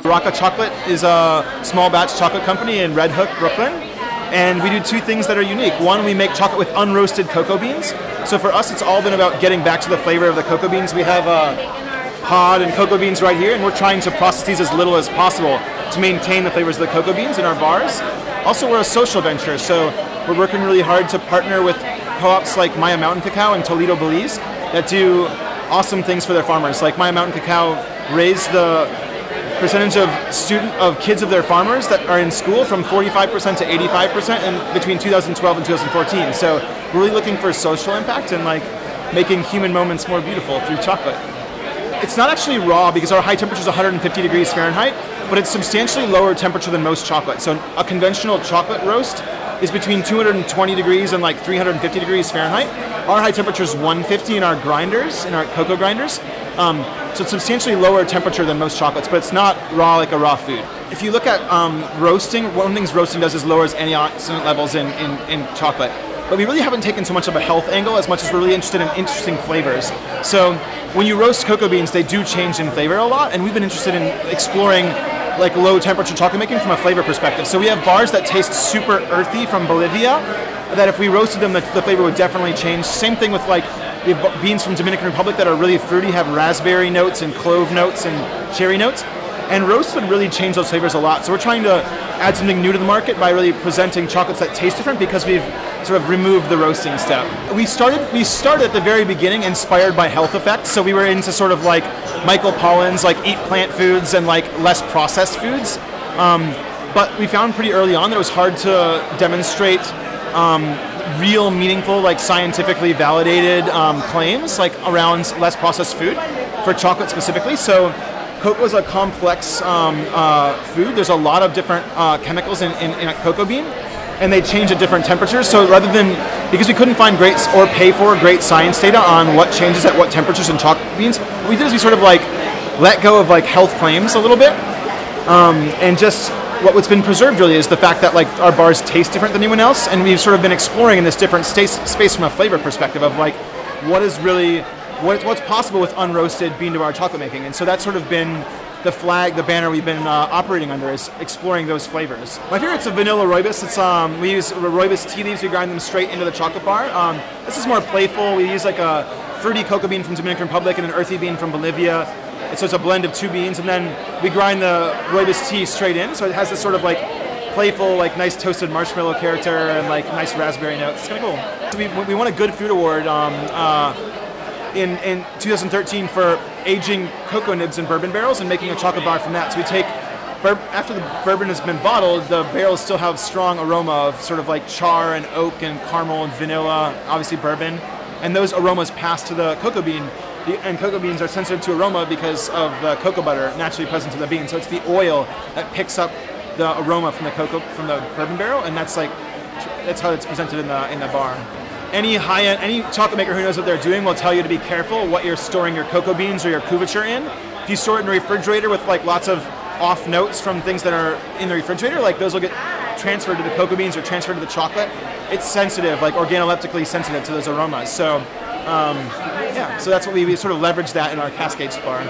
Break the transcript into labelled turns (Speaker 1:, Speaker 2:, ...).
Speaker 1: Raaka Chocolate is a small batch chocolate company in Red Hook, Brooklyn. And we do two things that are unique. One, we make chocolate with unroasted cocoa beans. So for us, it's all been about getting back to the flavor of the cocoa beans. We have pod and cocoa beans right here, and we're trying to process these as little as possible to maintain the flavors of the cocoa beans in our bars. Also, we're a social venture, so we're working really hard to partner with co-ops like Maya Mountain Cacao and Toledo, Belize that do awesome things for their farmers. Like Maya Mountain Cacao raised the percentage of kids of their farmers that are in school from 45% to 85% in between 2012 and 2014. So we're really looking for social impact and like making human moments more beautiful through chocolate. It's not actually raw because our high temperature is 150 degrees Fahrenheit, but it's substantially lower temperature than most chocolate. So a conventional chocolate roast is between 220 degrees and like 350 degrees Fahrenheit. Our high temperature is 150 in our grinders, in our cocoa grinders. So it's substantially lower temperature than most chocolates, but it's not raw like a raw food. If you look at roasting, one of the things roasting does is lowers antioxidant levels in chocolate. But we really haven't taken so much of a health angle as much as we're really interested in interesting flavors. So when you roast cocoa beans, they do change in flavor a lot, and we've been interested in exploring like low temperature chocolate making from a flavor perspective. So we have bars that taste super earthy from Bolivia, that if we roasted them, the flavor would definitely change. Same thing with like we have beans from Dominican Republic that are really fruity, have raspberry notes and clove notes and cherry notes. And roast would really change those flavors a lot. So we're trying to add something new to the market by really presenting chocolates that taste different because we've sort of removed the roasting step. We started at the very beginning inspired by health effects. So we were into sort of like Michael Pollan's like eat plant foods and like less processed foods. But we found pretty early on that it was hard to demonstrate real, meaningful, like scientifically validated claims like around less processed food for chocolate specifically. So cocoa is a complex food. There's a lot of different chemicals in a cocoa bean, and they change at different temperatures. So rather than, because we couldn't find great or pay for great science data on what changes at what temperatures in chocolate beans, what we did is we sort of like let go of like health claims a little bit, and just what's been preserved really is the fact that like our bars taste different than anyone else, and we've sort of been exploring in this different space from a flavor perspective of like what is really what's possible with unroasted bean-to-bar chocolate making. And so that's sort of been the flag, the banner we've been operating under, is exploring those flavors. My favorite's a vanilla rooibos. It's we use rooibos tea leaves. We grind them straight into the chocolate bar. This is more playful. We use like a fruity cocoa bean from Dominican Republic and an earthy bean from Bolivia. So it's a blend of two beans, and then we grind the rooibos tea straight in. So it has this sort of like playful, like nice toasted marshmallow character and like nice raspberry notes. It's kind of cool. So we won a Good Food Award in 2013 for aging cocoa nibs in bourbon barrels and making a chocolate bar from that. So we take, after the bourbon has been bottled, the barrels still have strong aroma of sort of like char and oak and caramel and vanilla, obviously bourbon, and those aromas pass to the cocoa bean. And cocoa beans are sensitive to aroma because of the cocoa butter naturally present in the bean. So it's the oil that picks up the aroma from the bourbon barrel, and that's how it's presented in the bar. Any high-end, any chocolate maker who knows what they're doing will tell you to be careful what you're storing your cocoa beans or your couverture in. If you store it in a refrigerator with like lots of off notes from things that are in the refrigerator, like those will get transferred to the cocoa beans or transferred to the chocolate. It's sensitive, like organoleptically sensitive to those aromas. So yeah, so that's what we sort of leverage that in our Cascades bar.